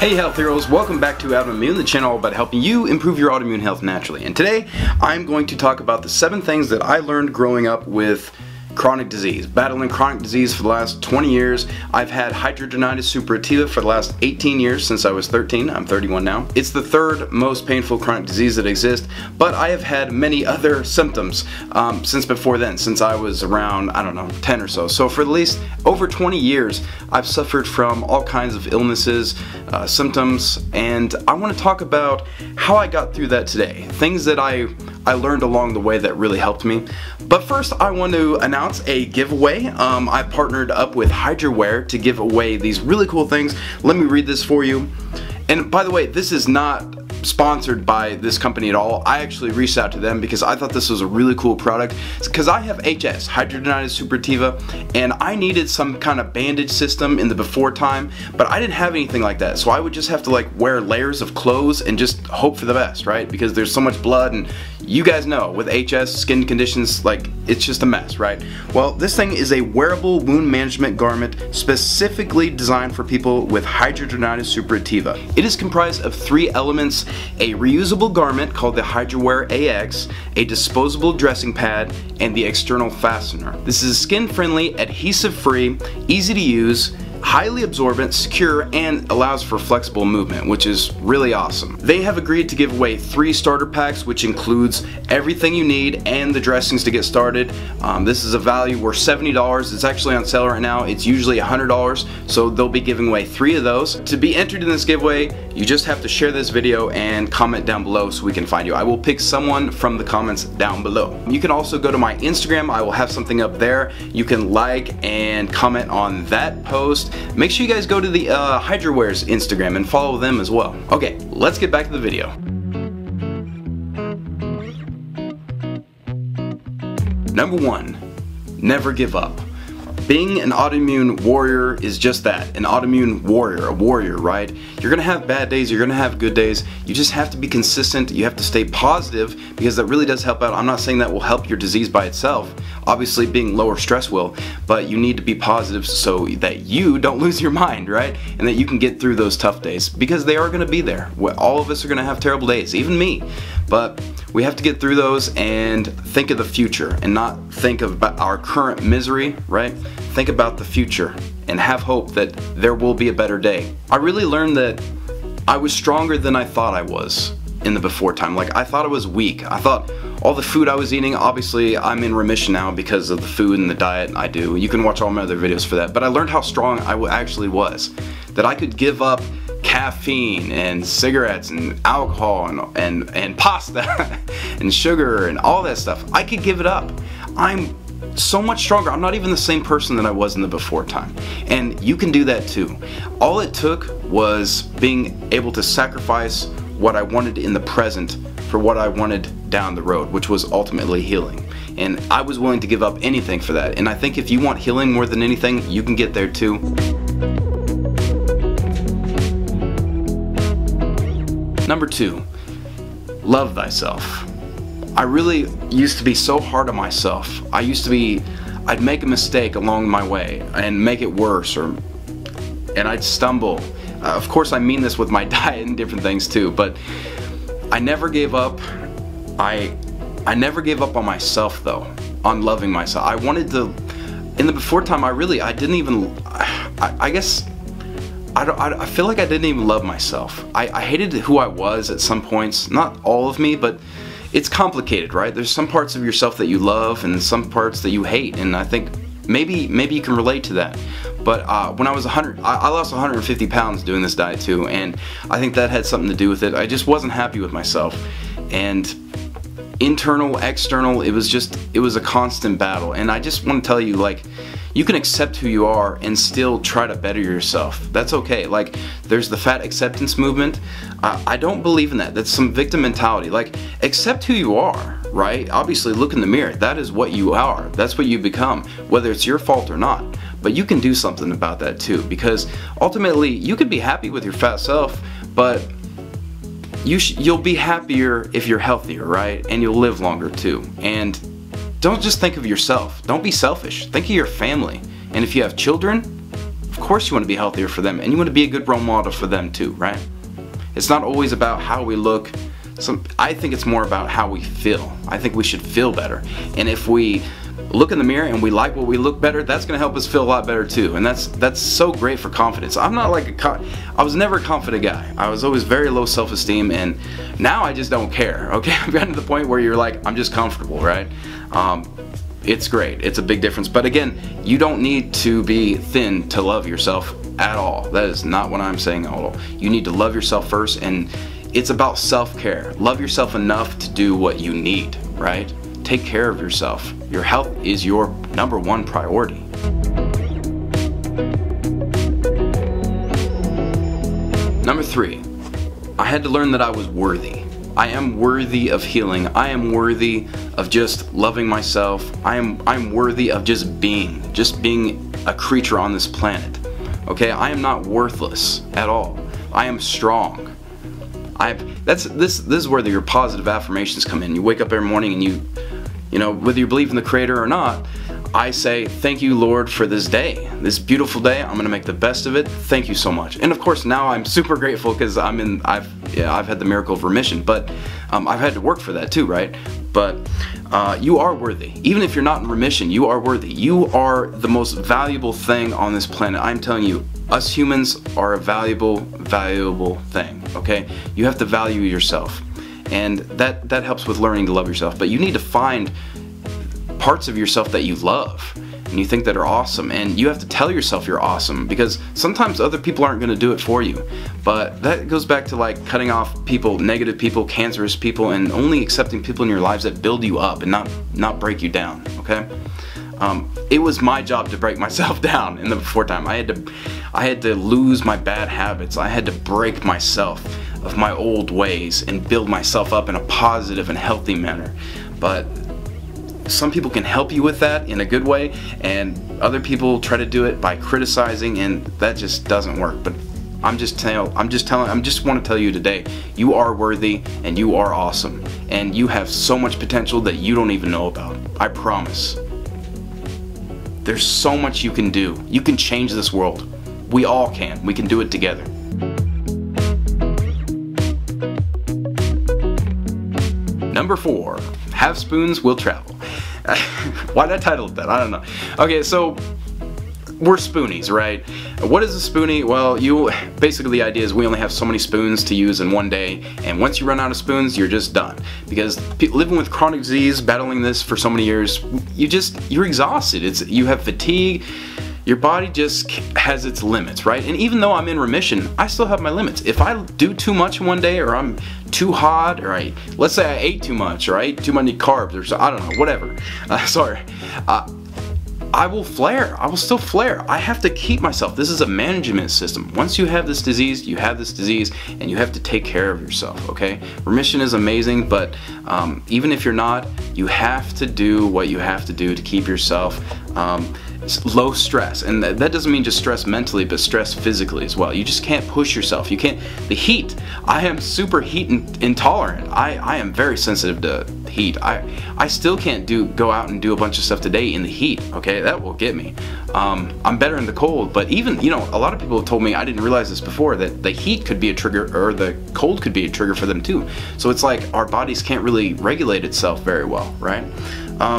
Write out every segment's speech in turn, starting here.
Hey health heroes, welcome back to Adamimmune, the channel all about helping you improve your autoimmune health naturally. And today I'm going to talk about the 7 things that I learned growing up with chronic disease. Battling chronic disease for the last 20 years. I've had hidradenitis suppurativa for the last 18 years since I was 13. I'm 31 now. It's the 3rd most painful chronic disease that exists, but I have had many other symptoms since before then, since I was around, I don't know, 10 or so. So for at least over 20 years, I've suffered from all kinds of illnesses, symptoms, and I want to talk about how I got through that today. Things that I learned along the way that really helped me. But first I want to announce a giveaway. I partnered up with HydraWare to give away these really cool things. Let me read this for you. And by the way, this is not sponsored by this company at all. I actually reached out to them because I thought this was a really cool product, because I have HS, hidradenitis suppurativa, and I needed some kind of bandage system in the before time, but I didn't have anything like that, so I would just have to like wear layers of clothes and just hope for the best, right? Because there's so much blood, and you guys know with HS, skin conditions, like, it's just a mess, right? Well, this thing is a wearable wound management garment specifically designed for people with hidradenitis suppurativa. It is comprised of 3 elements: a reusable garment called the HydraWare AX, a disposable dressing pad, and the external fastener. This is skin-friendly, adhesive-free, easy to use, highly absorbent, secure, and allows for flexible movement, which is really awesome. They have agreed to give away 3 starter packs, which includes everything you need and the dressings to get started. This is a value worth $70. It's actually on sale right now. It's usually $100, so they'll be giving away 3 of those. To be entered in this giveaway, you just have to share this video and comment down below so we can find you. I will pick someone from the comments down below. You can also go to my Instagram. I will have something up there. You can like and comment on that post. Make sure you guys go to the HydraWare's Instagram and follow them as well. Okay, let's get back to the video. Number 1, never give up. Being an autoimmune warrior is just that, an autoimmune warrior, a warrior, right? You're gonna have bad days, you're gonna have good days. You just have to be consistent, you have to stay positive, because that really does help out. I'm not saying that will help your disease by itself. Obviously being lower stress will, but you need to be positive so that you don't lose your mind, right? And that you can get through those tough days, because they are gonna be there. All of us are gonna have terrible days, even me. But we have to get through those and think of the future and not think of our current misery, right? Think about the future and have hope that there will be a better day. I really learned that I was stronger than I thought I was in the before time. Like, I thought I was weak. I thought all the food I was eating, obviously I'm in remission now because of the food and the diet I do. You can watch all my other videos for that. But I learned how strong I actually was. That I could give up caffeine and cigarettes and alcohol and pasta and sugar and all that stuff. I could give it up. I'm so much stronger. I'm not even the same person that I was in the before time. And you can do that too. All it took was being able to sacrifice what I wanted in the present for what I wanted down the road, which was ultimately healing. And I was willing to give up anything for that. And I think if you want healing more than anything, you can get there too. Number 2, love thyself. I really used to be so hard on myself. I'd make a mistake along my way and make it worse, and I'd stumble. Of course I mean this with my diet and different things too, but I never gave up. I never gave up on myself though, on loving myself. I wanted to, in the before time, I feel like I didn't even love myself. I hated who I was at some points, not all of me, but it's complicated, right? There's some parts of yourself that you love and some parts that you hate, and I think maybe you can relate to that. But when I was 100, I lost 150 pounds doing this diet too, and I think that had something to do with it. I just wasn't happy with myself, and internal, external, it was a constant battle. And I just want to tell you, like, you can accept who you are and still try to better yourself. That's okay. Like, there's the fat acceptance movement. I don't believe in that. That's some victim mentality. Like, accept who you are, right? Obviously, look in the mirror. That is what you are. That's what you become, whether it's your fault or not. But you can do something about that too, because ultimately, you could be happy with your fat self, but you'll be happier if you're healthier, right? And you'll live longer too. And don't just think of yourself. Don't be selfish. Think of your family. And if you have children, of course you want to be healthier for them, and you want to be a good role model for them too, right? It's not always about how we look. I think it's more about how we feel. I think we should feel better. And if we look in the mirror and we like what we look better, that's going to help us feel a lot better too. And that's so great for confidence. I'm not like I was never a confident guy. I was always very low self-esteem, and now I just don't care. Okay, I've gotten to the point where you're like, I'm just comfortable, right? It's great. It's a big difference. But again, you don't need to be thin to love yourself at all. That is not what I'm saying at all. You need to love yourself first, and it's about self-care. Love yourself enough to do what you need, right? Take care of yourself. Your health is your #1 priority. Number 3, I had to learn that I was worthy. I am worthy of healing. I am worthy of just loving myself. I'm worthy of just being a creature on this planet. Okay, I am not worthless at all. I am strong. This is where your positive affirmations come in. You wake up every morning and you know, whether you believe in the Creator or not, I say, thank you, Lord, for this day, this beautiful day. I'm gonna make the best of it. Thank you so much. And of course, now I'm super grateful because I've had the miracle of remission, but I've had to work for that too, right? But you are worthy. Even if you're not in remission, you are worthy. You are the most valuable thing on this planet. I'm telling you, us humans are a valuable thing, okay? You have to value yourself. And that helps with learning to love yourself. But you need to find parts of yourself that you love and you think that are awesome, and you have to tell yourself you're awesome, because sometimes other people aren't going to do it for you. But that goes back to like cutting off people, negative people, cancerous people, and only accepting people in your lives that build you up and not break you down, okay? It was my job to break myself down in the before time. I had to lose my bad habits. I had to break myself of my old ways and build myself up in a positive and healthy manner. But some people can help you with that in a good way, and other people try to do it by criticizing, and that just doesn't work. But I just want to tell you today, you are worthy and you are awesome, and you have so much potential that you don't even know about. I promise. There's so much you can do. You can change this world. We all can. We can do it together. Number 4, have spoons will travel. Why did I title it that? I don't know. Okay, so we're spoonies, right? What is a spoonie? Well, basically the idea is we only have so many spoons to use in one day, and once you run out of spoons, you're just done. Because living with chronic disease, battling this for so many years, you're exhausted. You have fatigue. Your body just has its limits, right? And even though I'm in remission, I still have my limits. If I do too much one day, or I'm too hot, or let's say I ate too much, or I ate too many carbs, or I don't know, whatever. I will flare. I will still flare. I have to keep myself. This is a management system. Once you have this disease, you have this disease, and you have to take care of yourself, okay? Remission is amazing, but even if you're not, you have to do what you have to do to keep yourself low stress. And that doesn't mean just stress mentally, but stress physically as well. You just can't push yourself. You can't. The heat. I am super heat intolerant. I am very sensitive to heat. I still can't go out and do a bunch of stuff today in the heat, okay? That will get me. I'm better in the cold, but even, a lot of people have told me, I didn't realize this before, that the heat could be a trigger, or the cold could be a trigger for them too. So it's like our bodies can't really regulate itself very well, right?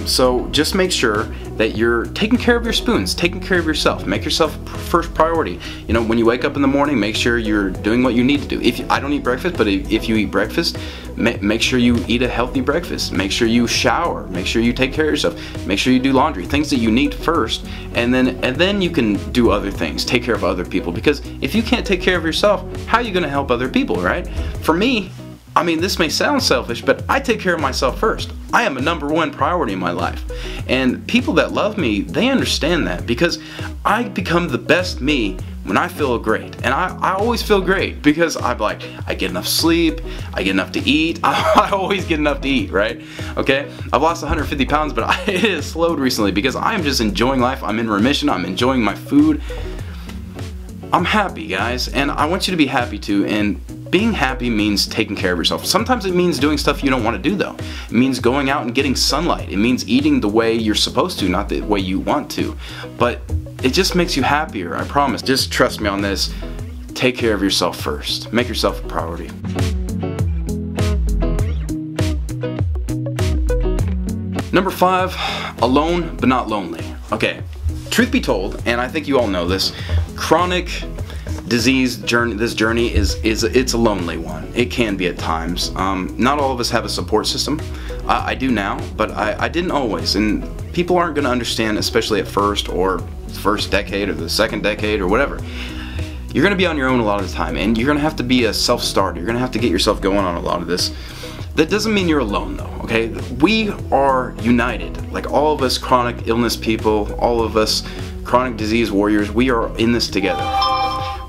So just make sure that you're taking care of your spoons, taking care of yourself. Make yourself first priority. When you wake up in the morning, make sure you're doing what you need to do. I don't eat breakfast, but if you eat breakfast, make sure you eat a healthy breakfast. Make sure you shower. Make sure you take care of yourself. Make sure you do laundry. Things that you need first, and then you can do other things. Take care of other people, because if you can't take care of yourself, how are you going to help other people, right? For me, this may sound selfish, but I take care of myself first. I am a #1 priority in my life. And people that love me, they understand that, because I become the best me when I feel great. And I always feel great because I get enough sleep, I get enough to eat. I always get enough to eat, right? Okay? I've lost 150 pounds, but it has slowed recently because I'm just enjoying life. I'm in remission. I'm enjoying my food. I'm happy, guys, and I want you to be happy too. And being happy means taking care of yourself. Sometimes it means doing stuff you don't want to do, though. It means going out and getting sunlight. It means eating the way you're supposed to, not the way you want to. But it just makes you happier, I promise. Just trust me on this. Take care of yourself first. Make yourself a priority. Number 5, alone but not lonely. Okay, truth be told, and I think you all know this, chronic disease journey, this journey it's a lonely one. It can be at times. Not all of us have a support system. I do now, but I didn't always, and people aren't going to understand, especially at first, or first decade, or the second decade, or whatever. You're going to be on your own a lot of the time, and you're going to have to be a self-starter. You're going to have to get yourself going on a lot of this. That doesn't mean you're alone though, okay? We are united. Like all of us chronic illness people, all of us chronic disease warriors, we are in this together.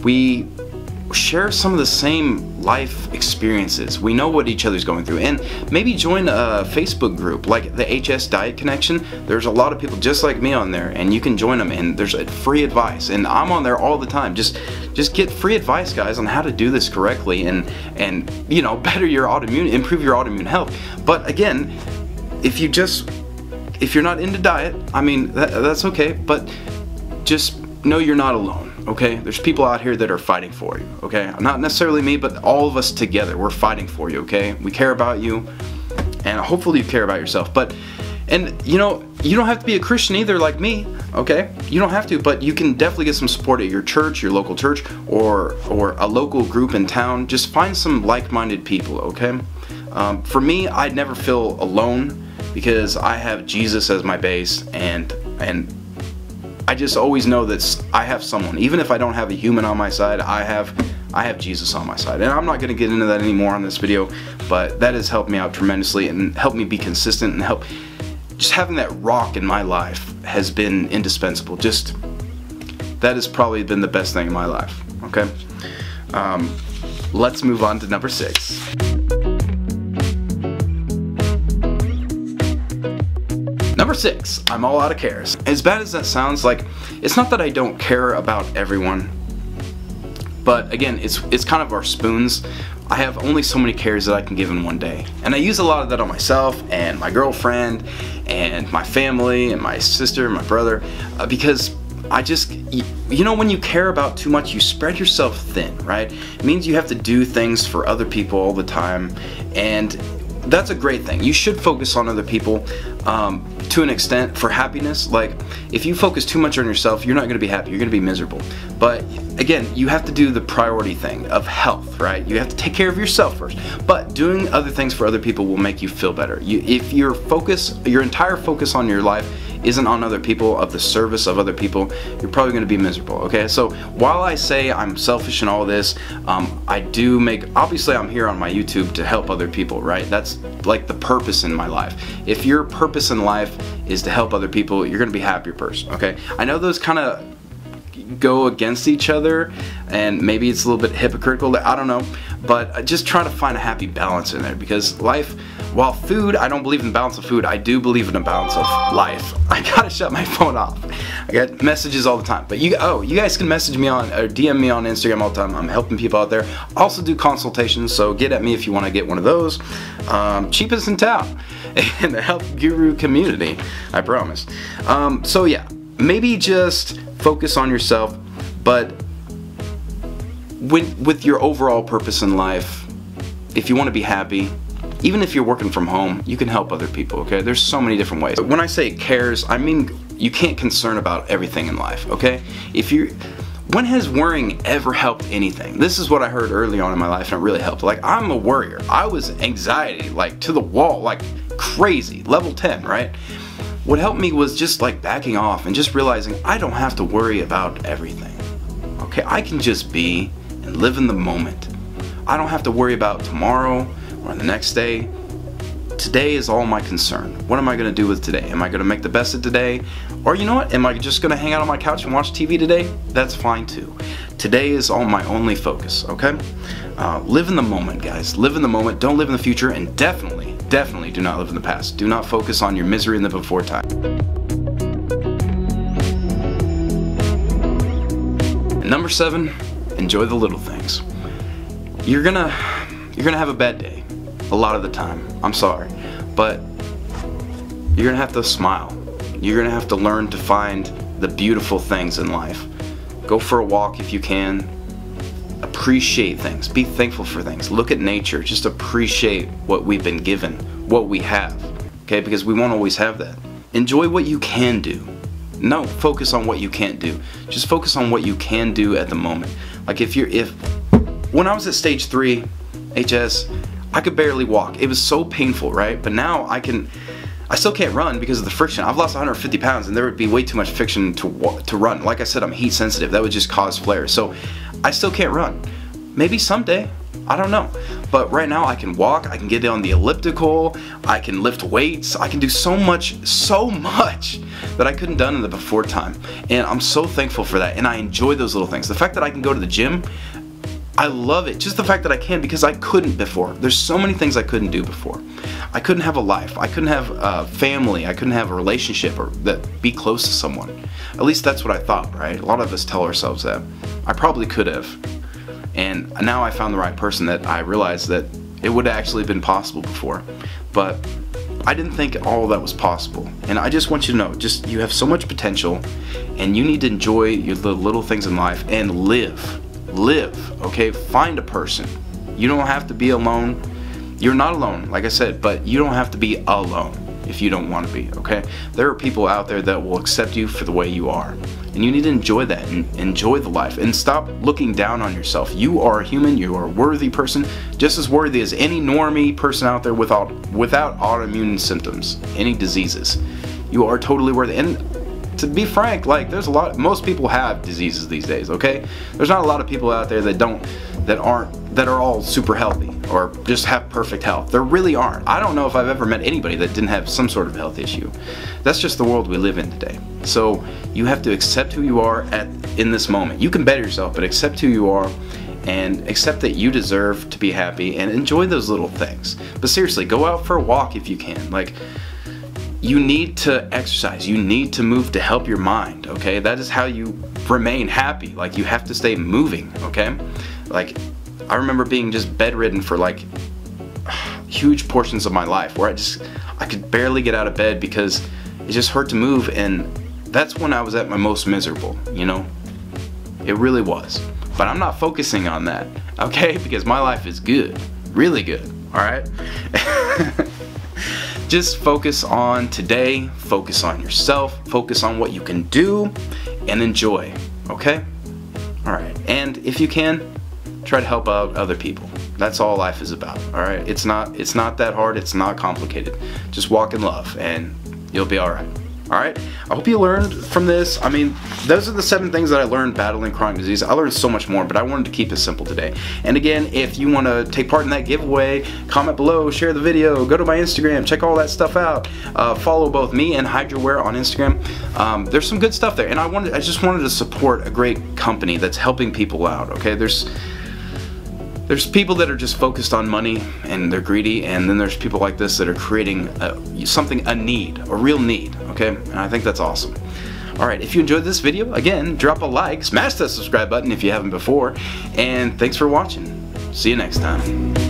We share some of the same life experiences. We know what each other's going through, and maybe join a Facebook group like the HS Diet Connection. There's a lot of people just like me on there, and you can join them, and there's free advice, and I'm on there all the time. Just get free advice, guys, on how to do this correctly and you know, better your autoimmune, improve your autoimmune health. But again, if you're not into diet, I mean, that's okay, but just know you're not alone. Okay, there's people out here that are fighting for you, okay? Not necessarily me, but all of us together, we're fighting for you, okay? We care about you, and hopefully you care about yourself. And you know, you don't have to be a Christian either like me, okay? You don't have to, but you can definitely get some support at your church, your local church, or a local group in town. Just find some like-minded people, okay? For me, I'd never feel alone because I have Jesus as my base, and I just always know that I have someone. Even if I don't have a human on my side, I have Jesus on my side. And I'm not going to get into that anymore on this video, but that has helped me out tremendously and helped me be consistent, and just having that rock in my life has been indispensable. That has probably been the best thing in my life, okay? Let's move on to number 6. Number 6, I'm all out of cares. As bad as that sounds, like, it's not that I don't care about everyone, but again, it's kind of our spoons. I have only so many cares that I can give in one day, and I use a lot of that on myself and my girlfriend and my family and my sister and my brother, because you know, when you care about too much, you spread yourself thin, right? It means you have to do things for other people all the time, and that's a great thing. You should focus on other people to an extent for happiness. Like, if you focus too much on yourself, you're not going to be happy, you're going to be miserable. But again, you have to do the priority thing of health, right? You have to take care of yourself first, but doing other things for other people will make you feel better. If your entire focus on your life isn't on other people, of the service of other people, you're probably going to be miserable, okay? So while I say I'm selfish in all this, obviously I'm here on my YouTube to help other people, right? That's like the purpose in my life. If your purpose in life is to help other people, you're going to be a happier person, okay? I know those kind of go against each other, and maybe it's a little bit hypocritical, I don't know, but just try to find a happy balance in there, because life, while food, I don't believe in the balance of food, I do believe in the balance of life. I gotta shut my phone off. I get messages all the time, but you guys can message me on, or DM me on Instagram all the time. I'm helping people out there. I also do consultations, so get at me if you want to get one of those. Cheapest in town in the health guru community, I promise. So yeah, maybe just focus on yourself, but with your overall purpose in life, if you want to be happy, even if you're working from home, you can help other people, okay? There's so many different ways. When I say cares, I mean you can't concern about everything in life, okay? When has worrying ever helped anything? This is what I heard early on in my life, and it really helped. Like, I'm a worrier. I was anxiety, like, to the wall, like crazy, level 10, right? What helped me was just like backing off and just realizing I don't have to worry about everything, okay? I can just be and live in the moment. I don't have to worry about tomorrow or the next day. Today is all my concern. What am I going to do with today? Am I going to make the best of today? Or you know what? Am I just going to hang out on my couch and watch TV today? That's fine too. Today is all my only focus, okay? Live in the moment, guys. Live in the moment. Don't live in the future, and definitely do not live in the past. Do not focus on your misery in the before time. And number 7, enjoy the little things. You're gonna have a bad day a lot of the time. I'm sorry, but you're gonna have to smile. You're gonna have to learn to find the beautiful things in life. Go for a walk if you can. Appreciate things. Be thankful for things. Look at nature. Just appreciate what we've been given, what we have. Okay, because we won't always have that. Enjoy what you can do. No, focus on what you can't do. Just focus on what you can do at the moment. Like when I was at stage 3 HS, I could barely walk. It was so painful, right? But now I still can't run because of the friction. I've lost 150 pounds and there would be way too much friction to run. Like I said, I'm heat sensitive. That would just cause flares. So I still can't run. Maybe someday, I don't know. But right now I can walk, I can get on the elliptical, I can lift weights, I can do so much that I couldn't done in the before time. And I'm so thankful for that, and I enjoy those little things. The fact that I can go to the gym, I love it. Just the fact that I can, because I couldn't before. There's so many things I couldn't do before. I couldn't have a life, I couldn't have a family, I couldn't have a relationship or be close to someone. At least that's what I thought, right? A lot of us tell ourselves that. I probably could have. And now I found the right person that I realized that it would have actually been possible before. But I didn't think all that was possible. And I just want you to know, you have so much potential, and you need to enjoy the little things in life and live, okay? Find a person. You don't have to be alone. You're not alone, like I said, but you don't have to be alone if you don't want to be, okay? There are people out there that will accept you for the way you are. And you need to enjoy that and enjoy the life and stop looking down on yourself. You are a human, you are a worthy person, just as worthy as any normie person out there without autoimmune symptoms, any diseases. You are totally worthy. And to be frank, like most people have diseases these days, okay? There's not a lot of people out there that are all super healthy or just have perfect health. There really aren't. I don't know if I've ever met anybody that didn't have some sort of health issue. That's just the world we live in today. So you have to accept who you are in this moment. You can better yourself, but accept who you are and accept that you deserve to be happy and enjoy those little things. But seriously, go out for a walk if you can. Like, you need to exercise, you need to move to help your mind, okay? That is how you remain happy. Like, you have to stay moving, okay? Like, I remember being just bedridden for like huge portions of my life where I could barely get out of bed because it just hurt to move, and that's when I was at my most miserable, you know? It really was. But I'm not focusing on that, okay? Because my life is good, really good, alright? Just focus on today, focus on yourself, focus on what you can do, and enjoy, okay? Alright, and if you can, try to help out other people. That's all life is about, alright? It's not that hard, it's not complicated. Just walk in love, and you'll be alright. Alright, I hope you learned from this. I mean, those are the 7 things that I learned battling chronic disease. I learned so much more, but I wanted to keep it simple today. And again, if you want to take part in that giveaway, comment below, share the video, go to my Instagram, check all that stuff out. Follow both me and HydroWare on Instagram. There's some good stuff there, and I just wanted to support a great company that's helping people out, okay? There's people that are just focused on money and they're greedy, and then there's people like this that are creating a need, a real need, okay? And I think that's awesome. Alright, if you enjoyed this video, again, drop a like, smash that subscribe button if you haven't before, and thanks for watching. See you next time.